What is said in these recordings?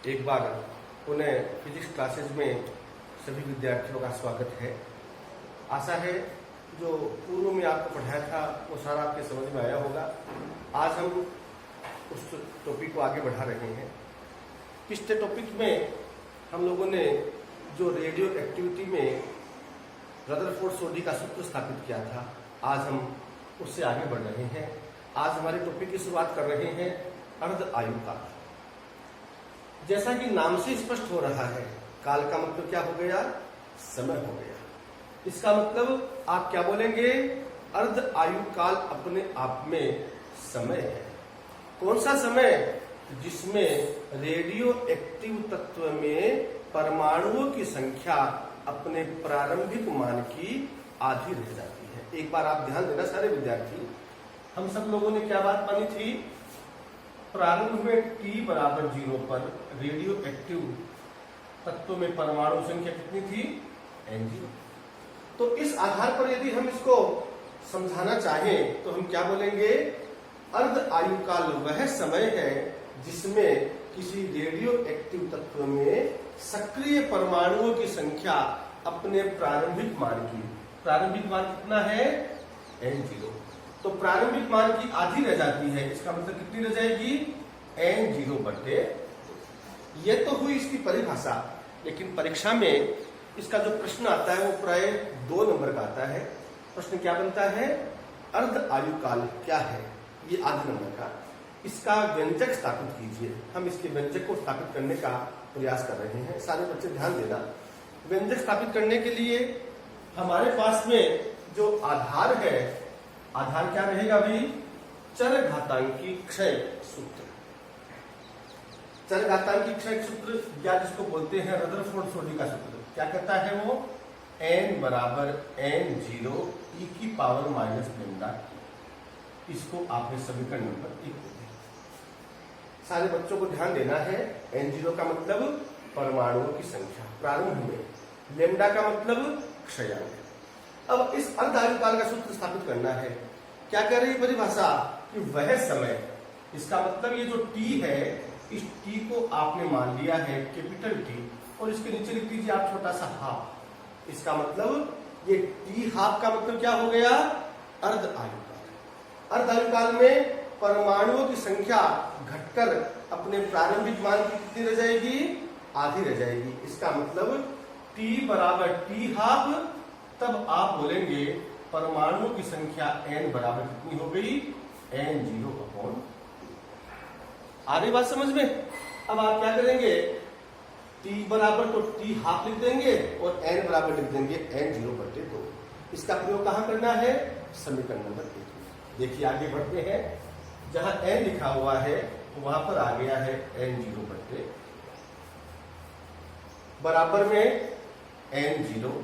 एक बार पुनः physics classes में सभी विद्यार्थियों का स्वागत है। आशा है जो पूर्व में आपको पढ़ाया था वो सारा आपके समझ में आया होगा। आज हम उस टॉपिक को आगे बढ़ा रहे हैं। पिछले टॉपिक में हम लोगों ने जो रेडियो एक्टिविटी में रदरफोर्ड सोडी का सूत्र स्थापित किया था, आज हम उससे आगे बढ़ रहे हैं। आज हमारे टॉपिक की शुरुआत कर रहे हैं अर्ध आयु काल। जैसा कि नाम से स्पष्ट हो रहा है, काल का मतलब क्या हो गया? समय हो गया। इसका मतलब आप क्या बोलेंगे? अर्ध आयु काल अपने आप में समय है। कौन सा समय? जिसमें रेडियो एक्टिव तत्व में परमाणुओं की संख्या अपने प्रारंभिक मान की आधी रह जाती है। एक बार आप ध्यान देना सारे विद्यार्थी, हम सब लोगों ने क्या बात मानी थी? प्रारंभ में t बराबर 0 पर रेडियो एक्टिव तत्व में परमाणु संख्या कितनी थी? n0। तो इस आधार पर यदि हम इसको समझाना चाहें तो हम क्या बोलेंगे? अर्ध आयु काल वह समय है जिसमें किसी रेडियो एक्टिव तत्व में सक्रिय परमाणुओं की संख्या अपने प्रारंभिक मान कितना है? n0। तो प्रारंभिक मान की आधी रह जाती है। इसका मतलब कितनी रह जाएगी? n0 बटे। ये तो हुई इसकी परिभाषा, लेकिन परीक्षा में इसका जो प्रश्न आता है वो प्राय 2 नंबर का आता है। प्रश्न क्या बनता है? अर्ध आयु काल क्या है? ये आधे नंबर का। इसका व्यंजक स्थापित कीजिए। हम इसके व्यंजक को स्थापित करने का प्रयास कर रहे हैं। सारे बच्चे ध्यान देना। व्यंजक स्थापित करने के लिए हमारे पास में जो आधार है, आधार क्या रहेगा भाई? चरघातांकी क्षय सूत्र। चरघातांकी क्षय सूत्र या जिसको बोलते हैं रदरफोर्ड सोडी का सूत्र, क्या कहता है वो? n बराबर n0 e की पावर माइनस लैम्डा। इसको आपने समीकरण नंबर 1 को दिया। सारे बच्चों को ध्यान देना है। n0 का मतलब परमाणुओं की संख्या प्रारंभ में, लैम्डा का मतलब क्षयांक। अब इस अर्ध आयु काल का सूत्र स्थापित करना है। क्या कह रही है परिभाषा? कि वह समय, इसका मतलब ये जो t है, इस t को आपने मान लिया है कैपिटल T और इसके नीचे लिख दीजिए आप छोटा सा हाफ। इसका मतलब ये t हाफ का मतलब क्या हो गया? अर्ध आयु काल। अर्ध आयु काल में परमाणुओं की संख्या घटकर अपने प्रारंभिक मान की कितनी रह जाएगी? आधी रह जाएगी। इसका मतलब t बराबर t हाफ, तब आप बोलेंगे परमाणुओं की संख्या n बराबर कितनी हो गई? n0 upon. आ रही बात समझ में? अब आप क्या करेंगे? t बराबर तो t हाफ लिख देंगे और n बराबर लिख देंगे n0 बटे 2। इसका प्रयोग कहां करना है? समीकरण नंबर 1। देखिए आगे बढ़ते हैं। जहां n लिखा हुआ है वहां पर आ गया है n0 बटे बराबर में n0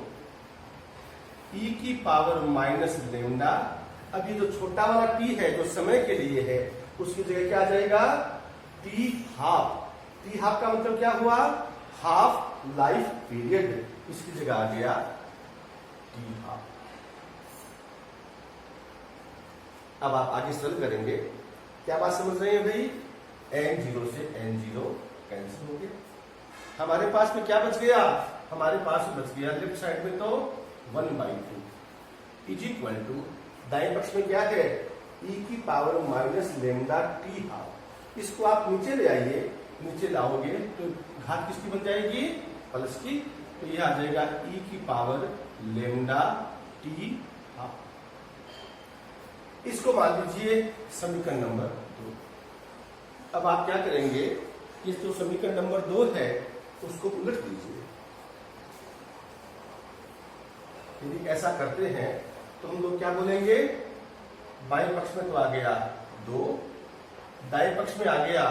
e की पावर माइनस लैम्डा। अब ये जो छोटा वाला t है जो समय के लिए है, उसकी जगह क्या आ जाएगा? t half. t हाफ का मतलब क्या हुआ? Half life period. इसकी जगह आ गया t हाफ। अब आप आगे सरल करेंगे। क्या बात समझ रहे हैं भाई? n0 से n0 कैंसिल हो गया। हमारे पास में क्या बच गया? हमारे पास में बच गया लेफ्ट साइड में तो 1/2 इज इक्वल टू, दाएं पक्ष में क्या है? e की power minus lambda t half. इसको आप नीचे ले आइए। नीचे लाओगे तो घात किसकी बन जाएगी? प्लस की। तो यह आ जाएगा e की पावर लैम्डा t हाफ। इसको मान लीजिए समीकरण नंबर 2। अब आप क्या करेंगे? इस जो समीकरण नंबर 2 है उसको उलट दीजिए। यदि ऐसा करते हैं तो हम लोग क्या बोलेंगे? बाएं पक्ष में तो आ गया 2, दाएं पक्ष में आ गया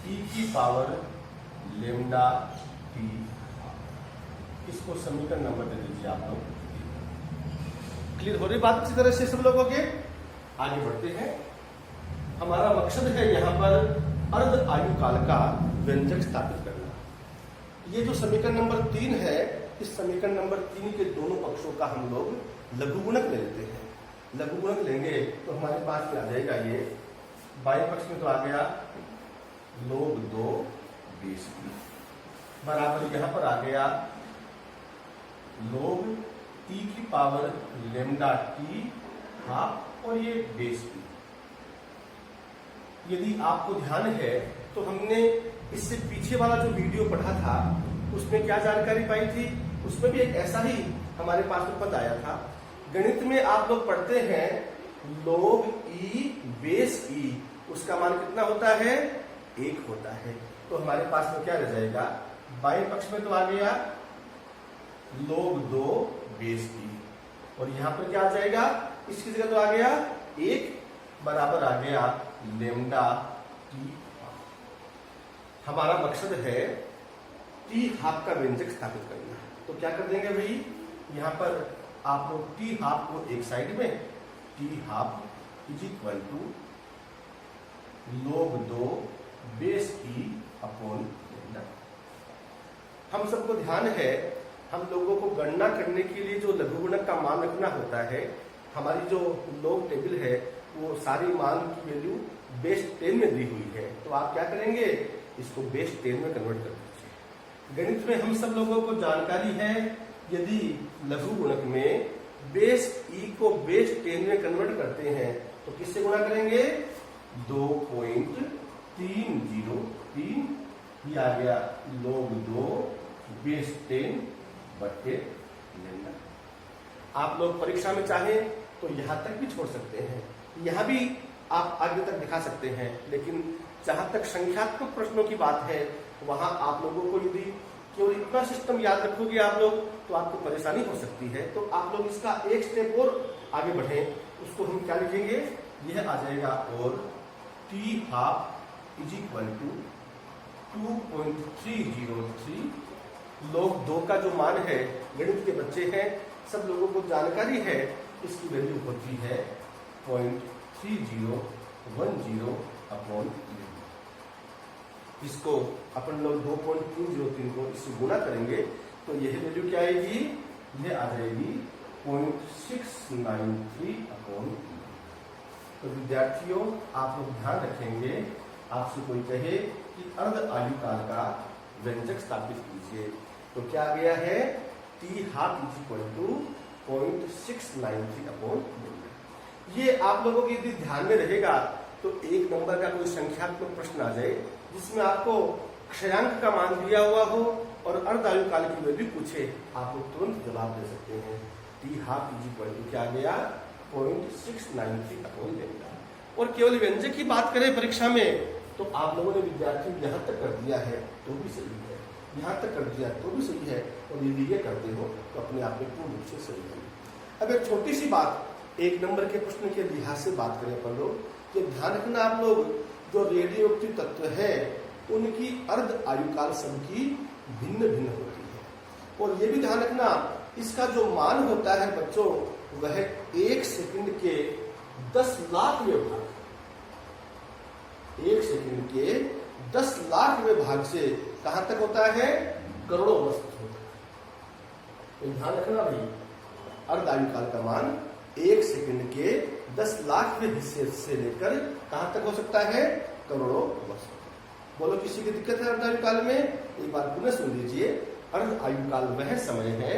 e की पावर लैम्डा t। इसको समीकरण नंबर दे दीजिए आप लोग। क्लियर हो रही बात अच्छी तरह से सब लोगों के? आगे बढ़ते हैं। हमारा मकसद है यहाँ पर अर्ध आयु काल का व्यंजक स्थापित करना। ये जो समीकरण नंबर 3 है, इस समीकरण नंबर 3 के दोनों पक्षों का हम लोग लघुगुणक ले लेते हैं। लघुगुणक लेंगे तो हमारे पास में आ जाएगा ये, बाएं पक्ष में तो आ गया log 2 बेस ई बराबर यहां पर आ गया log e की पावर लैम्डा टी हाफ और ये बेस ई। यदि आपको ध्यान है तो हमने इससे पीछे वाला जो वीडियो पढ़ा था उसमें क्या जानकारी पाई थी, उसमें भी एक ऐसा ही हमारे पास में पद आया था। गणित में आप लोग पढ़ते हैं log e बेस e, उसका मान कितना होता है, 1 होता है। तो हमारे पास में क्या रह जाएगा, बाएं पक्ष में तो आ गया log 2 बेस e और यहां पर क्या आ जाएगा, इसकी जगह तो आ गया 1 बराबर आ गया लैम्डा टी। हमारा मकसद है टी हाफ का व्यंजक स्थापित करना। तो क्या कर देंगे भाई, यहां पर आप लोग टी हाफ को एक साइड में, T half is equal to log 2 base E upon lambda. हम सबको ध्यान है, हम लोगों को गणना करने के लिए जो लघुगणक का मान रखना होता है, हमारी जो log टेबल है वो सारी मान की वैल्यू बेस 10 में दी हुई है। तो आप क्या करेंगे, इसको बेस 10 में कन्वर्ट कर दीजिए। गणित में हम सब लोगों को जानकारी है, यदि लघुगणक में बेस ई को बेस 10 में कन्वर्ट करते हैं तो किससे गुणा करेंगे, 2.303, ये आ गया log 2 बेस 10 बटे लैम्डा। आप लोग परीक्षा में चाहें तो यहां तक भी छोड़ सकते हैं, यहां भी आप आगे तक दिखा सकते हैं, लेकिन जहां तक संख्यात्मक प्रश्नों की बात है वहां आप लोगों को यदि केवल इतना सिस्टम याद रखोगे आप लोग तो आपको परेशानी हो सकती है। तो आप लोग इसका एक स्टेप और आगे बढ़े, उसको हम क्या लिखेंगे, यह आ जाएगा और T half is equal to 2.303 log 2 का जो मान है, गणित के बच्चे हैं सब लोगों को जानकारी है, इसकी वैल्यू होती है 0.3010 अपॉन। इसको अपन लोग 2.303 को इससे गुणा करेंगे तो यह वैल्यू क्या आएगी, यह आ जाएगी 0.693 अपॉन। तो विद्यार्थियों आप लोग ध्यान रखेंगे, आपसे कोई कहे कि अर्ध आयुकाल का व्यंजक स्थापित कीजिए तो क्या आ गया है, T half is equal to 0.693 upon. ये आप लोगों के यदि ध्यान में रहेगा तो एक नंबर का कोई संख्यात्मक प्रश्न आ जाए जिसमें आपको क्षयांक का मान दिया हुआ हो और अर्ध आयुकाल की वैल्यू पूछे, आप लोग तुरंत जवाब दे सकते हैं। T half is equal to क्या गया, 0.693 अपॉन लैम्डा। और केवल व्यंजक की बात करें परीक्षा में तो आप लोगों ने विद्यार्थियों यहां तक कर दिया है तो भी सही है, यहां तक कर दिया तो भी सही है, और यदि ये करते हो तो अपने आप में पूर्ण रूप से सही है। अब एक छोटी सी बात, एक नंबर के प्रश्न के लिहाज से बात करें अपन लोग, ये ध्यान रखना आप लोग, जो रेडियोएक्टिव तत्व है उनकी अर्ध आयुकाल सबकी भिन्न भिन्न होती है। और ये भी ध्यान रखना, इसका जो मान होता है बच्चों वह 1 सेकंड के 10 लाखवें भाग, 1 सेकंड के 10 लाखवें भाग से कहां तक होता है, करोड़ों वर्ष तक होता है। तो ध्यान रखना भाई, अर्ध आयुकाल का मान 1 सेकंड के 10 लाखवें हिस्से से लेकर कहां तक हो सकता है, करोड़ों वर्ष। बोलो किसी की दिक्कत है अर्ध आयुकाल में, एक बार पुनः सुन लीजिए। अर्ध आयुकाल वह समय है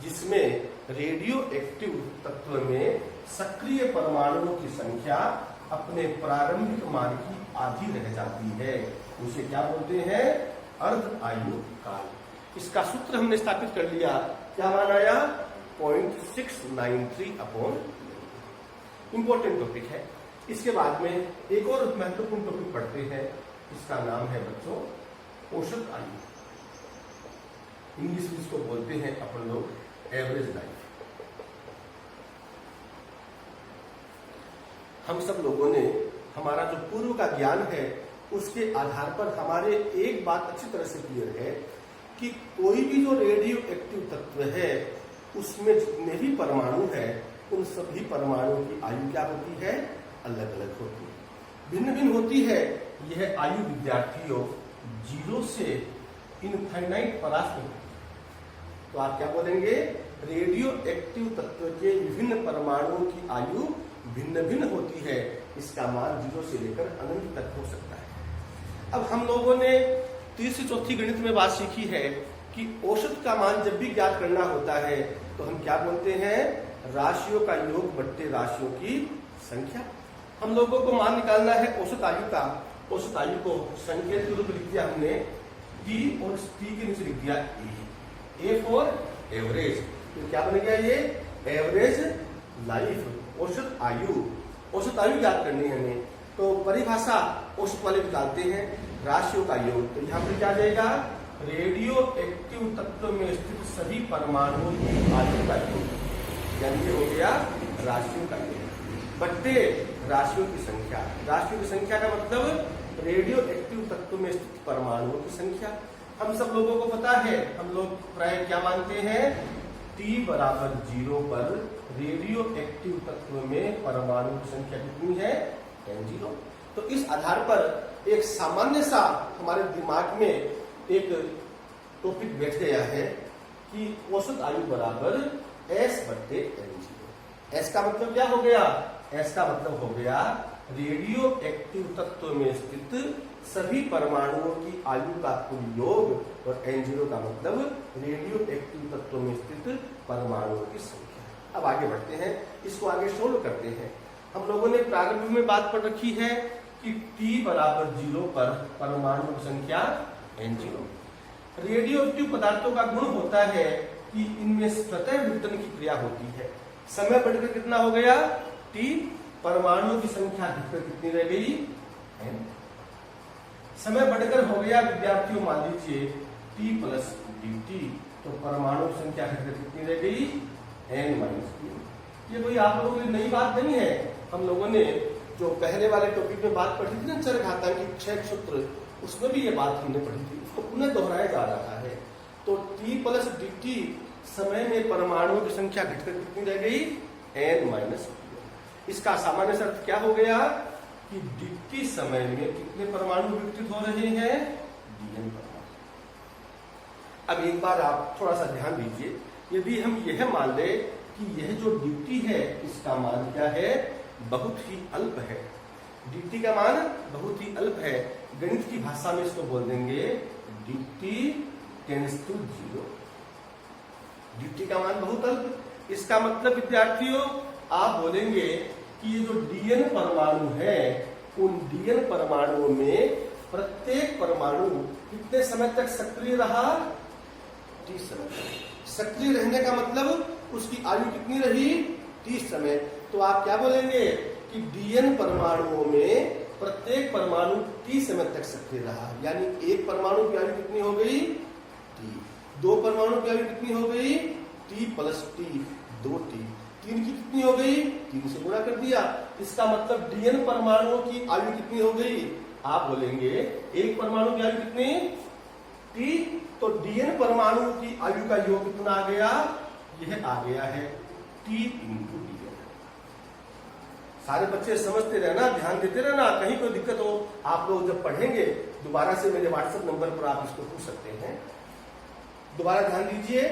जिसमें रेडियो एक्टिव तत्व में सक्रिय परमाणुओं की संख्या अपने प्रारंभिक मान की आधी रह जाती है, उसे क्या बोलते हैं, अर्ध आयु काल। इसका सूत्र हमने स्थापित कर लिया, क्या मान आया, 0.693 अपॉन। इंपॉर्टेंट टॉपिक है। इसके बाद में एक और महत्वपूर्ण टॉपिक पढ़ते हैं, इसका नाम है बच्चों औसत आयु। इंग्लिश में इसको बोलते हैं अपन लोग एवरेज लाइफ। हम सब लोगों ने, हमारा जो पूर्व का ज्ञान है उसके आधार पर हमारे एक बात अच्छी तरह से क्लियर है कि कोई भी जो रेडियो एक्टिव तत्व है उसमें जितने भी परमाणु है उन सभी परमाणुओं की आयु क्या होती है, अलग अलग होती है, भिन्न भिन्न होती है। यह आयु विद्यार्थियों 0 से इनफाइनाइट परास में होती है। तो आप क्या बोलेंगे, रेडियो एक्टिव तत्व के विभिन्न परमाणुओं की आयु भिन्न भिन्न होती है, इसका मान 0 से लेकर अनंत तक हो सकता है। अब हम लोगों ने तीसरी चौथी गणित में बात सीखी है कि औसत का मान जब भी ज्ञात करना होता है तो हम क्या बोलते हैं, राशियों का योग बट्टे राशियों की संख्या। हम लोगों को मान निकालना है औसत आयु का। औसत आयु को संकेत के रूप में लिख दिया हमने टी, और टी के नीचे लिख दिया ए फॉर एवरेज। तो क्या बन गया ये, एवरेज लाइफ, औसत आयु। औसत आयु ज्ञात करनी है हमें, तो परिभाषा औसत वाले निकालते हैं, राशियों का योग। तो यहाँ पर क्या जाएगा, रेडियो एक्टिव तत्व में स्थित सभी परमाणुओं की आयु का योग, यानी ये हो गया राशियों का योग बट्टे राशियों की संख्या। राशियों की संख्या का मतलब रेडियो एक्टिव तत्व में स्थित परमाणुओं की संख्या। हम सब लोगों को पता है, हम लोग प्राय क्या मानते हैं, T बराबर 0 पर रेडियो एक्टिव तत्व में परमाणु की संख्या कितनी है, N0। तो इस आधार पर एक सामान्य सा हमारे दिमाग में एक टॉपिक बैठ गया है कि औसत आयु बराबर S बट्टे N0। S का मतलब क्या हो गया, S का मतलब हो गया रेडियो एक्टिव तत्व में स्थित सभी परमाणुओं की आयु का कुल योग, और N0 का मतलब रेडियो एक्टिव तत्व में स्थित परमाणुओं की संख्या। अब आगे बढ़ते हैं, इसको आगे सोल्व करते हैं। हम लोगों ने प्रारंभ में बात पढ़ रखी है कि T बराबर 0 पर परमाणु की संख्या N0। रेडियो एक्टिव पदार्थों का गुण होता है कि इनमें स्वतः विघटन की क्रिया होती है। समय बढ़कर कितना हो गया, T, परमाणुओं की संख्या घटकर कितनी रह गई, N। समय बढ़कर हो गया विद्यार्थियों, मान लीजिए T प्लस dt, तो परमाणु की संख्या घटकर कितनी रह गई, N माइनस टी। ये कोई आप लोगों के लिए नई बात नहीं है। हम लोगों ने जो पहले वाले टॉपिक में बात पढ़ी थी ना, चरघातांकी क्षय सूत्र, उसमें भी ये बात हमने पढ़ी थी, उसको पुनः दोहराया जा रहा है। तो T प्लस dt समय में परमाणुओं की संख्या घटकर कितनी रह गई, N माइनस टी। इसका सामान्य अर्थ क्या हो गया कि dt समय में कितने परमाणु विकसित हो रहे हैं, Dn परमाणु। अब एक बार आप थोड़ा सा ध्यान दीजिए, यदि हम यह मान ले कि यह जो dt है इसका मान क्या है, बहुत ही अल्प है। dt का मान बहुत ही अल्प है, गणित की भाषा में इसको बोल देंगे dt टेंड्स टू 0। dt का मान बहुत अल्प, इसका मतलब विद्यार्थियों आप बोलेंगे कि ये जो Dn परमाणु है, उन Dn परमाणुओं में प्रत्येक परमाणु कितने समय तक सक्रिय रहा, T समय। सक्रिय रहने का मतलब उसकी आयु कितनी रही, T समय। तो आप क्या बोलेंगे कि Dn परमाणुओं में प्रत्येक परमाणु T समय तक सक्रिय रहा, यानी एक परमाणु की आयु कितनी हो गई, T। दो परमाणु की आयु कितनी हो गई, T प्लस T, 2T। तीन की कितनी हो गई, 3 से गुणा कर दिया। इसका मतलब Dn परमाणुओं की आयु कितनी हो गई, आप बोलेंगे एक परमाणु की आयु कितनी, T। तो Dn परमाणु की आयु का योग कितना आ गया, यह आ गया है T इंटू Dn। सारे बच्चे समझते रहना, ध्यान देते रहना, कहीं कोई दिक्कत हो आप लोग जब पढ़ेंगे दोबारा से मेरे व्हाट्सएप नंबर पर आप इसको पूछ सकते हैं। दोबारा ध्यान दीजिए,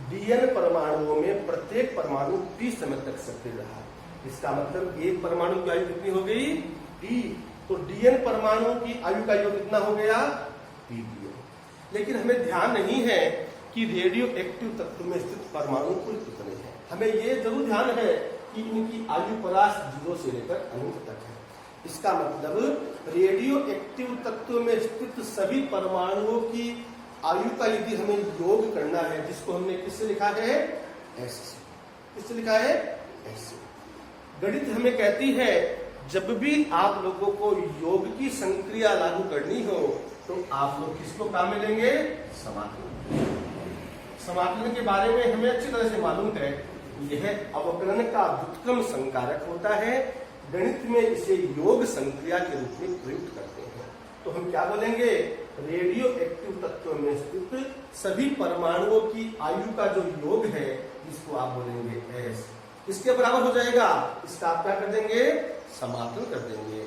Dn परमाणुओं में प्रत्येक परमाणु T समय तक सक्रिय रहा, इसका मतलब एक परमाणु की आयु कितनी हो गई, T। तो Dn परमाणुओं की आयु का योग कितना हो गया, Tdn। लेकिन हमें ध्यान नहीं है कि रेडियो एक्टिव तत्व में स्थित परमाणु कुल कितने हैं। हमें यह जरूर ध्यान है कि इनकी आयु परास 0 से लेकर अनंत तक है। इसका मतलब रेडियो एक्टिव तत्व में स्थित सभी परमाणुओं की आयु का यदि हमें योग करना है, जिसको हमने किससे लिखा है, S से। किससे लिखा है, S से। गणित हमें कहती है जब भी आप लोगों को योग की संक्रिया लागू करनी हो तो आप लोग किसको काम में लेंगे, समाकलन। समाकलन के बारे में हमें अच्छी तरह से मालूम है, यह अवकलन का व्युत्क्रम संकारक होता है। गणित में इसे योग संक्रिया के रूप में प्रयुक्त करते हैं। तो हम क्या बोलेंगे, रेडियो एक्टिव तत्व में स्थित सभी परमाणुओं की आयु का जो योग है इसको आप बोलेंगे S। इसके बराबर हो जाएगा, इसका आप क्या कर देंगे, समाकलन कर देंगे।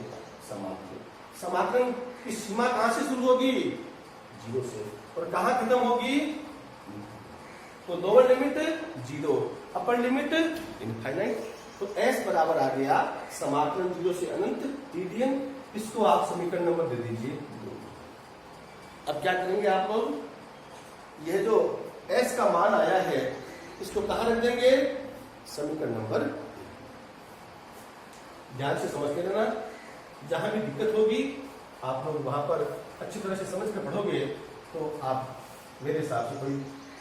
समाकलन की सीमा कहां से शुरू होगी, 0 से, और कहां खत्म होगी, तो lower limit 0, upper limit infinite. तो S बराबर आ गया समाकलन 0 से अनंत Tdn। इसको आप समीकरण नंबर दे दीजिए 2। अब क्या करेंगे आप लोग, यह जो s का मान आया है इसको कहां रख देंगे, समीकरण नंबर, ध्यान से समझते रहना, जहां भी दिक्कत होगी आप लोग वहां पर अच्छी तरह से समझ कर पढ़ोगे तो आप मेरे हिसाब से कोई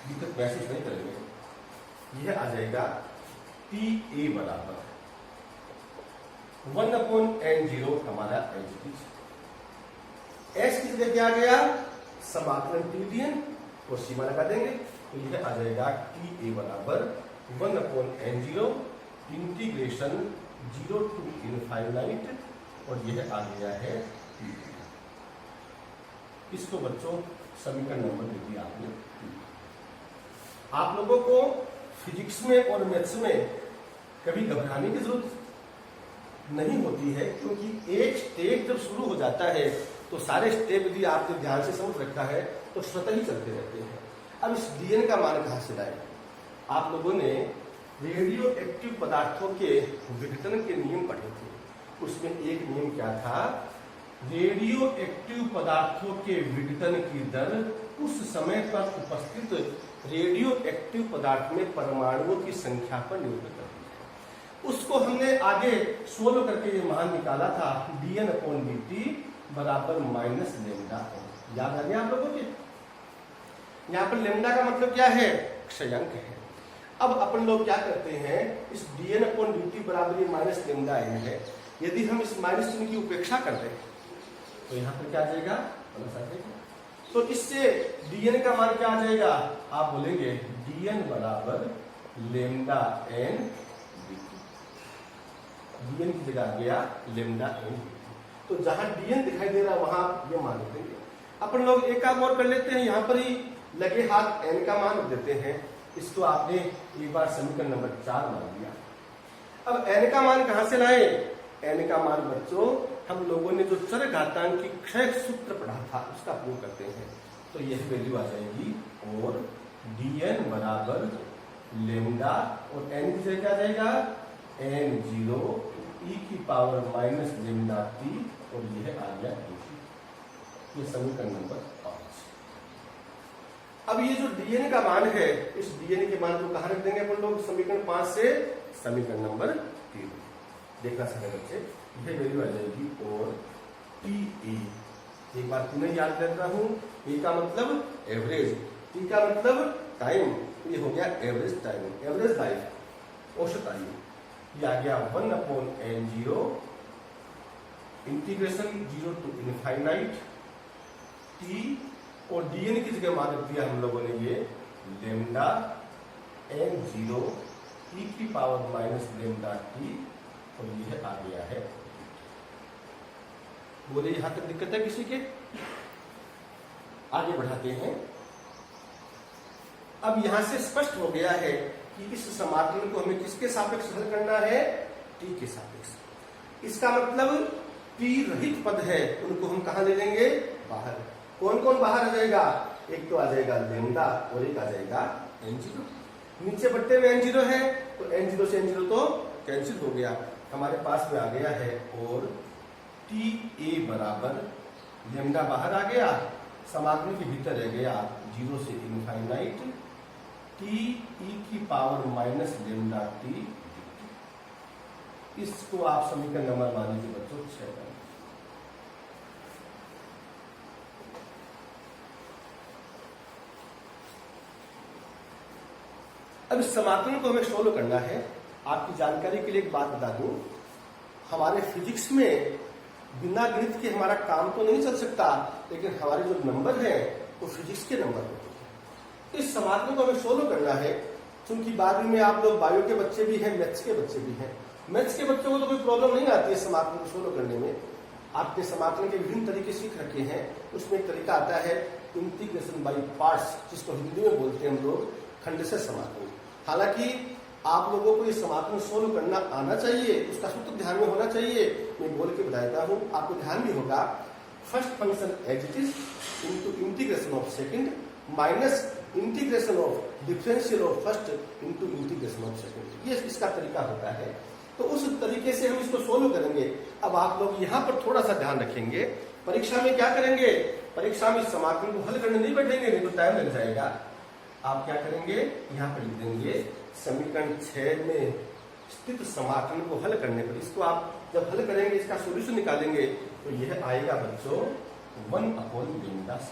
दिक्कत महसूस नहीं करेंगे। यह आ जाएगा टी ए बराबर 1/n0 हमारा एस की जगह क्या आ गया, समाकलन टी डी एन और सीमा लगा देंगे तो यह आ जाएगा टी ए बराबर 1/n0 इंटीग्रेशन 0 to इनफाइनाइट और यह आ गया है टी। इसको बच्चों समीकरण नंबर दे दिया आपने। आप लोगों को फिजिक्स में और मैथ्स में कभी घबराने की जरूरत नहीं होती है, क्योंकि एक स्टेप जब शुरू हो जाता है तो सारे स्टेप यदि आपने ध्यान से समझ रखा है तो स्वतः ही चलते रहते हैं। अब इस डीएन का मान कहां से लाए, आप लोगों ने रेडियो एक्टिव पदार्थों के विघटन के नियम पढ़े थे, उसमें एक नियम क्या था, रेडियो एक्टिव पदार्थों के विघटन की दर उस समय पर उपस्थित रेडियो एक्टिव पदार्थ में परमाणुओं की संख्या पर निर्भर करती है। उसको हमने आगे सोल्व करके ये मान निकाला था, dN/dt बराबर -λ। याद आ गया आप लोगों के? यहाँ पर लेमडा का मतलब क्या है, क्षयांक है। अब अपन लोग क्या करते हैं, इस dN/dt बराबर -λn है, यदि हम इस माइनस चिन्ह की उपेक्षा कर दें तो यहाँ पर क्या आ जाएगा, तो इससे dN का मान क्या आ जाएगा, आप बोलेंगे dN बराबर λn। dN की जगह आ गया λn। तो जहां dN दिखाई दे रहा है वहां ये मान देंगे। अपन लोग एक काम और कर लेते हैं, यहाँ पर ही लगे हाथ n का मान रख देते हैं। इसको आपने एक बार समीकरण नंबर 4 मान लिया। अब n का मान कहां से लाए, n का मान बच्चों हम लोगों ने जो चरघातांक की क्षय सूत्र पढ़ा था उसका प्रयोग करते हैं, तो यह वैल्यू आ जाएगी और dN बराबर लेमडा और n की जगह क्या आ जाएगा, n0 e की पावर -λt और यह आ गया ये समीकरण नंबर 5। अब ये जो dN का मान है, इस dN के मान को कहां रख देंगे अपन लोग, समीकरण 5 से समीकरण नंबर 3। देखना सके बच्चे, यह वैल्यू आ जाएगी और टी एक बार पुनः याद कर रहा हूं, ए का मतलब एवरेज, टी का मतलब टाइम, ये हो गया एवरेज टाइम, एवरेज लाइफ, औसत आयु। ये आ गया 1/n0 integration 0 to infinite T और dN की जगह मान रख दिया हम लोगों ने ये लेमडा n0 e की पावर -λt और यह आ गया है। बोले यहां तक दिक्कत है किसी के? आगे बढ़ाते हैं। अब यहां से स्पष्ट हो गया है कि इस समाकलन को हमें किसके सापेक्ष हल करना है, t के सापेक्ष। इसका मतलब p रहित पद है, उनको हम कहां ले लेंगे, बाहर। कौन कौन बाहर आ जाएगा, एक तो आ जाएगा लेमडा और एक आ जाएगा n0। नीचे बट्टे में n0 है तो n0 से n0 तो कैंसिल हो गया, हमारे पास में आ गया है और TA बराबर लेमडा बाहर आ गया, समाकलन के भीतर रह गया 0 से इनफाइनाइट t e की पावर -λt। इसको आप समीकरण नंबर मान लीजिए बच्चों 6। अब इस समाकलन को हमें सोल्व करना है। आपकी जानकारी के लिए एक बात बता दूं, हमारे फिजिक्स में बिना गणित के हमारा काम तो नहीं चल सकता, लेकिन हमारे जो नंबर हैं वो फिजिक्स के नंबर होते हैं। इस समाकलन को हमें सोल्व करना है, क्योंकि बाद में आप लोग बायो के बच्चे भी हैं, मैथ्स के बच्चे भी हैं। मैथ्स के बच्चों को तो कोई प्रॉब्लम नहीं आती है समाकलन को सोल्व करने में। आपने समाकलन के विभिन्न तरीके सीख रखे हैं, उसमें एक तरीका आता है इंटीग्रेशन बाई पार्ट्स, जिसको हिंदी में बोलते हैं हम लोग खंडशः समाकलन। हालांकि आप लोगों को ये समाकलन सोल्व करना आना चाहिए, उसका सूत्र ध्यान में होना चाहिए। मैं बोल के बताता हूं, आपको ध्यान भी होगा। First function as it is into integration of second minus integration of differential of first into integration of second, ये इसका तरीका होता है। तो उस तरीके से हम इसको सोल्व करेंगे। अब आप लोग यहाँ पर थोड़ा सा ध्यान रखेंगे, परीक्षा में क्या करेंगे, परीक्षा में समाकलन को हल करने नहीं बैठेंगे, नहीं तो टाइम लग जाएगा। आप क्या करेंगे, यहाँ पर लिख देंगे समीकरण 6 में स्थित समाकलन को हल करने पर, इसको आप जब हल करेंगे, इसका सोल्यूशन निकालेंगे, तो यह आएगा बच्चों 1/λ²।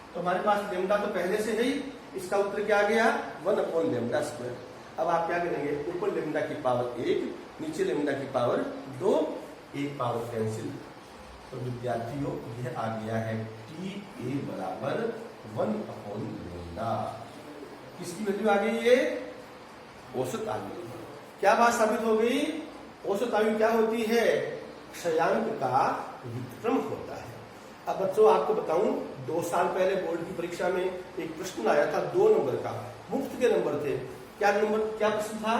तो हमारे पास लेमडा तो पहले से ही, इसका उत्तर क्या आ गया 1/λ²। अब आप क्या करेंगे, ऊपर लेमडा की पावर 1, नीचे लेमडा की पावर 2, एक पावर कैंसिल। तो विद्यार्थियों यह आ गया है TA बराबर 1/λ। किसकी वैल्यू आ गई है, औसत आयु। क्या बात साबित हो गई, औसत आयु क्या होती है, क्षयांक का व्युत्क्रम होता है। अब बच्चों आपको बताऊं, 2 साल पहले बोर्ड की परीक्षा में एक प्रश्न आया था 2 नंबर का, मुफ्त के नंबर थे। क्या प्रश्न था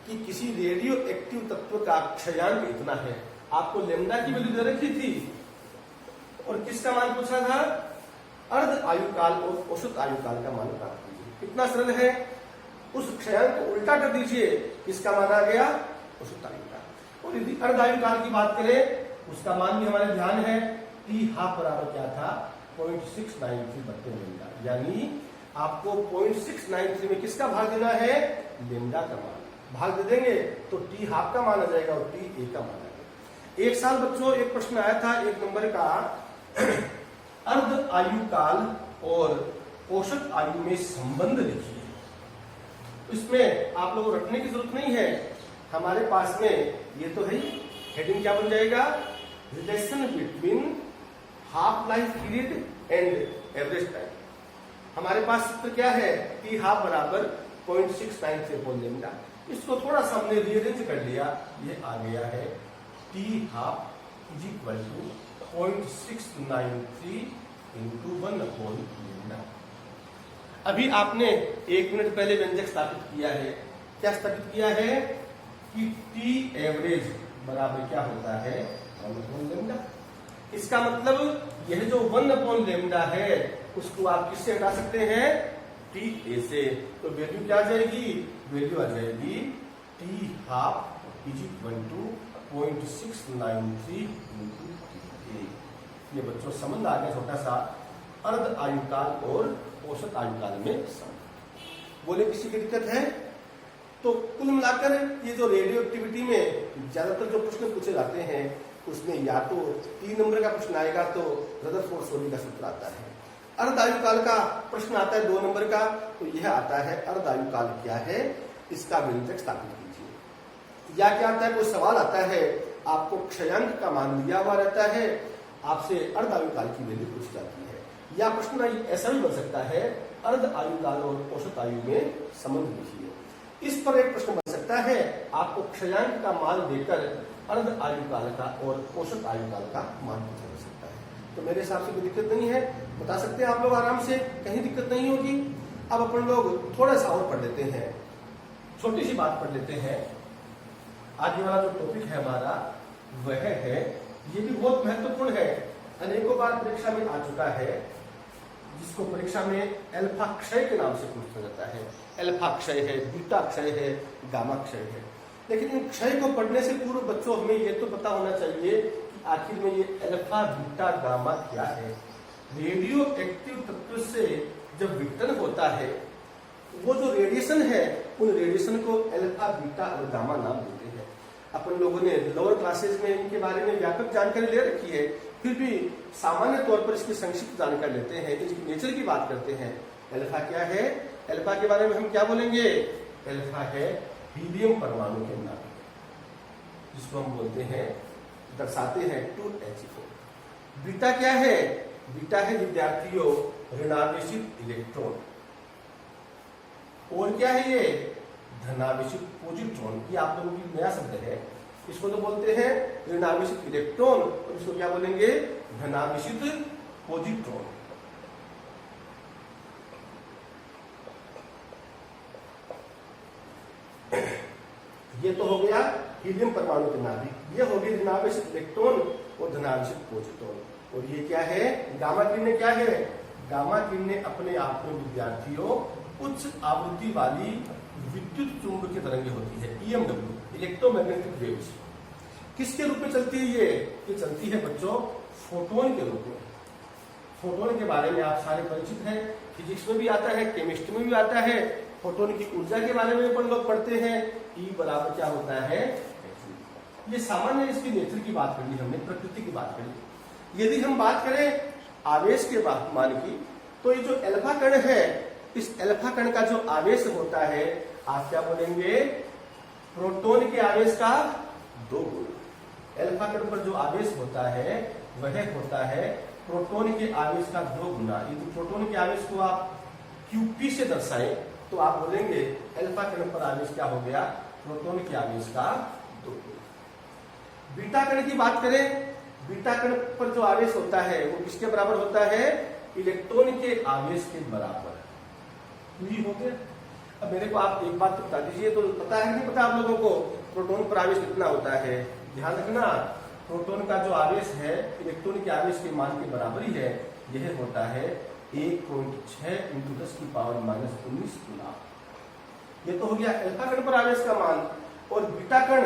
कि किसी रेडियो एक्टिव तत्व का क्षयांक इतना है, आपको लेमडा की वैल्यू दे रखी थी और किसका मान पूछा था, अर्ध आयुकाल और औसत आयुकाल का मान प्राप्त कीजिए। कितना सरल है, उस क्षयांक को उल्टा कर दीजिए, किसका मान आ गया, औसत आयुकाल। और यदि अर्ध आयुकाल की बात करें, उसका मान भी हमारे ध्यान है, T½ बराबर क्या था 0.693/λ, यानी आपको 0.693 में किसका भाग देना है, लेमडा का मान भाग दे देंगे तो T½ का मान आ जाएगा और TA का मान आ जाएगा। एक साल बच्चों एक प्रश्न आया था 1 नंबर का, अर्ध आयुकाल और औसत आयु में संबंध लिखिए। इसमें आप लोगों को रखने की जरूरत नहीं है, हमारे पास में ये तो है, हेडिंग क्या बन जाएगा, relation between half life period and average time. हमारे पास सूत्र क्या है, T½ बराबर 0.693/λ। इसको थोड़ा सा हमने रीअरेंज कर लिया, ये आ गया है T½ = 0.693 × 1/λ। अभी आपने 1 मिनट पहले व्यंजक स्थापित किया है, क्या स्थापित किया है कि T एवरेज बराबर क्या होता है 1/λ। इसका मतलब यह जो 1/λ है उसको आप किससे हटा सकते हैं, TA से। तो वैल्यू क्या आ जाएगी, वैल्यू आ जाएगी T½ = 0.693 × TA। ये बच्चों संबंध आ गया छोटा सा, अर्ध आयुकाल और औसत आयुकाल में संबंध। बोले किसी की दिक्कत है, तो कुल मिलाकर ये जो रेडियो एक्टिविटी में ज्यादातर जो प्रश्न पूछे जाते हैं उसमें या तो 3 नंबर का प्रश्न आएगा तो रदरफोर्ड-सोनी का सूत्र आता है, अर्ध आयुकाल का प्रश्न आता है 2 नंबर का, तो यह आता है अर्ध आयुकाल क्या है, इसका व्यंजक स्थापित कीजिए। या क्या आता है, कोई सवाल आता है, आपको क्षयांक का मान दिया हुआ रहता है, आपसे अर्ध आयुकाल की वैल्यू पूछी जाती है। या प्रश्न ऐसा भी बन सकता है, अर्ध आयुकाल और औसत आयु में संबंध लिखिए। इस पर एक प्रश्न बन सकता है, आपको क्षयांक का मान देकर अर्ध आयुकाल का और औसत आयुकाल का मान पूछा जा सकता है। तो मेरे हिसाब से कोई दिक्कत नहीं है, बता सकते हैं आप लोग आराम से, कहीं दिक्कत नहीं होगी। अब अपन लोग थोड़ा सा और पढ़ लेते हैं, छोटी सी बात पढ़ लेते हैं। आज वाला जो टॉपिक है हमारा वह है, ये भी बहुत महत्वपूर्ण है, अनेकों बार परीक्षा में आ चुका है, जिसको परीक्षा में अल्फा क्षय के नाम से पूछा जाता है। अल्फा क्षय है, बीटा क्षय है, गामा क्षय है। लेकिन इन क्षय को पढ़ने से पूर्व बच्चों हमें ये तो पता होना चाहिए कि आखिर में ये अल्फा बीटा गामा क्या है। रेडियो एक्टिव तत्व से जब विघटन होता है, वो जो रेडिएशन है, उन रेडिएशन को अल्फा बीटा और गामा नाम देते हैं। अपन लोगों ने लोअर क्लासेस में इनके बारे में व्यापक जानकारी ले रखी है, फिर भी सामान्य तौर पर इसकी संक्षिप्त जानकारी लेते हैं, इसकी नेचर की बात करते हैं। अल्फा क्या है, अल्फा के बारे में हम क्या बोलेंगे, अल्फा है हीलियम परमाणु के नाभिक, जिसको हम बोलते हैं, दर्शाते हैं 2He4। बीटा क्या है, बीटा है विद्यार्थियों ऋणावेशित इलेक्ट्रॉन। और क्या है ये, धनावेशित पॉजिट्रॉन। ये आप लोगों की नया शब्द है, इसको तो बोलते हैं ऋणावेशित इलेक्ट्रॉन और इसको क्या बोलेंगे, धनावेशित पॉजिट्रॉन। ये तो हो गया हीलियम परमाणु के नाभिक, ये हो गई ऋणावेशित इलेक्ट्रॉन और धनावेशित पॉजिट्रॉन। और ये क्या है, गामा किरणें क्या है, गामा किरणें अपने आप में विद्यार्थियों उच्च आवृत्ति वाली विद्युत चुंबकीय तरंगें होती है, EMW, इलेक्ट्रोमैग्नेटिक वेव्स। किसके रूप में चलती है ये चलती है बच्चों फोटोन के रूप में। फोटोन के बारे में आप सारे परिचित हैं, फिजिक्स में भी आता है, केमिस्ट्री में भी आता है। फोटोन की ऊर्जा के बारे में अपन लोग पढ़ते हैं, E बराबर क्या होता है। ये सामान्य इसकी नेचर की बात करी हमने, प्रकृति की बात करी। यदि हम बात करें आवेश के मान की, तो ये जो अल्फा कण है, इस अल्फा कण का जो आवेश होता है, आप क्या बोलेंगे, प्रोटॉन के आवेश का 2 गुना। अल्फा कण पर जो आवेश होता है वह होता है प्रोटॉन के आवेश का 2 गुना। यदि प्रोटॉन के आवेश को आप Qp से दर्शाएं तो आप बोलेंगे अल्फा कण पर आवेश क्या हो गया, प्रोटॉन के आवेश का 2 गुना। बीटा कण की बात करें, बीटा कण पर जो आवेश होता है वो किसके बराबर होता है, इलेक्ट्रॉन के आवेश के बराबर। ये हो गया। अब मेरे को आप एक बात बता दीजिए, तो पता है नहीं पता आप लोगों को प्रोटॉन पर आवेश कितना होता है। ध्यान रखना, प्रोटॉन का जो आवेश है इलेक्ट्रॉन के आवेश के मान के बराबर ही है। यह होता है 1.6 × 10⁻⁻19 गुना। ये तो हो गया अल्फा कण पर आवेश का मान। और बीटा कण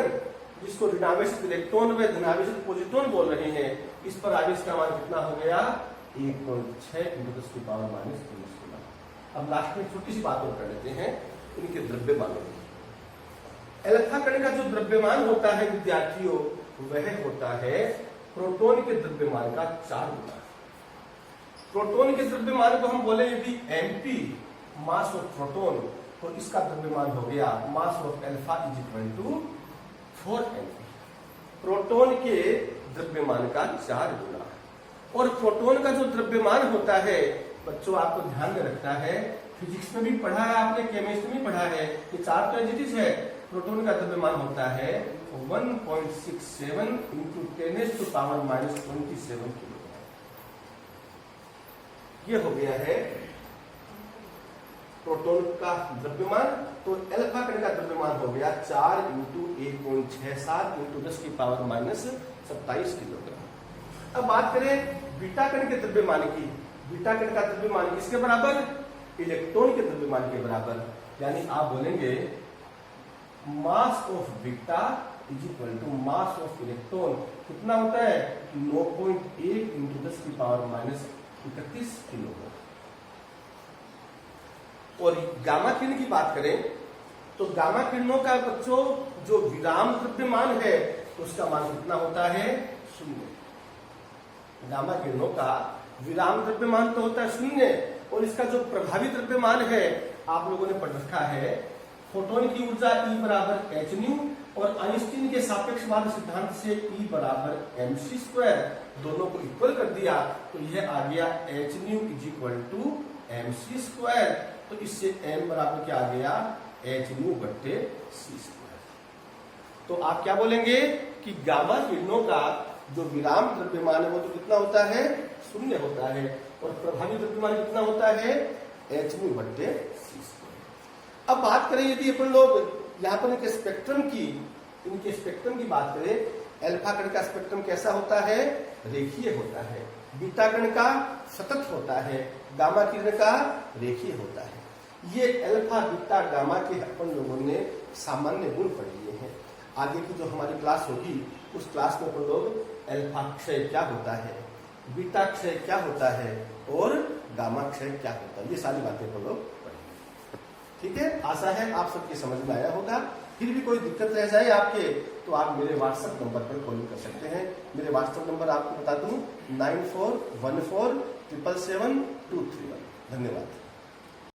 जिसको ऋणावेशित इलेक्ट्रॉन व धनावेशित प्रोटॉन बोल रहे हैं, इस पर आवेश का मान कितना हो गया, 1.6 × 10⁻⁻19 गुना। अब लास्ट में छोटी सी बात और कर लेते हैं इनके द्रव्यमानों की। अल्फा कण का जो द्रव्यमान होता है विद्यार्थियों, वह होता है प्रोटॉन के द्रव्यमान का 4 गुना। प्रोटॉन के द्रव्यमान को हम बोले यदि mp मास ऑफ प्रोटॉन, तो इसका द्रव्यमान हो गया mass of alpha = 4 mp। Proton के द्रव्यमान का 4 गुना। और प्रोटॉन का जो द्रव्यमान होता है बच्चों, आपको ध्यान में रखना है, फिजिक्स में भी पढ़ा है आपने, केमिस्ट्री में पढ़ा है, ये 4 तो एजिटिस है। प्रोटॉन का द्रव्यमान होता है 1.67 × 10⁻⁻27 किलो। ये हो गया है प्रोटॉन का द्रव्यमान। तो अल्फा कण का द्रव्यमान हो गया 4 × 1.67 × 10⁻⁻27 किलोग्राम। अब बात करें बीटा कण के द्रव्यमान की। बीटा कण का द्रव्यमान किसके बराबर, इलेक्ट्रॉन के द्रव्यमान के बराबर। यानी आप बोलेंगे mass of beta = mass of electron. कितना होता है, 9.1 × 10⁻31 किलोग्राम। और गामा किरण की बात करें तो गामा किरणों का बच्चों जो विराम द्रव्यमान है उसका मान कितना होता है, 0। गामा किरणों का विराम द्रव्यमान तो होता है 0, और इसका जो प्रभावी द्रव्यमान है आप लोगों ने पढ़ रखा है, फोटोन की ऊर्जा E बराबर hν, और आइंस्टीन के सापेक्षवाद सिद्धांत से E बराबर mc², दोनों को इक्वल कर दिया तो यह आ गया hν = mc²। तो इससे m बराबर क्या आ गया, hν/c²। तो आप क्या बोलेंगे कि गामा किरणों का जो विराम द्रव्यमान है वो तो कितना होता है, 0 होता है, और प्रभावी द्रव्यमान कितना होता है, hν/c²। अब बात करें यदि अपन लोग यहाँ पर इनके स्पेक्ट्रम की बात करें, अल्फा कण का स्पेक्ट्रम कैसा होता है, रेखीय होता है। बीटा कण का सतत होता है, गामा किरण का रेखीय होता है। ये अल्फा बीटा गामा के अपन लोगों ने सामान्य गुण पढ़ लिए हैं। आगे की जो हमारी क्लास होगी उस क्लास में अपन लोग अल्फा क्षय क्या होता है, बीटा क्षय क्या होता है, और गामा क्षय क्या होता है, ये सारी बातें अपन लोग पढ़ेंगे। ठीक है, आशा है आप सबकी समझ में आया होगा। फिर भी कोई दिक्कत रह जाए आपके तो आप मेरे व्हाट्सएप नंबर पर कॉल कर सकते हैं। मेरे व्हाट्सएप नंबर आपको बता दूं 9414777231। धन्यवाद।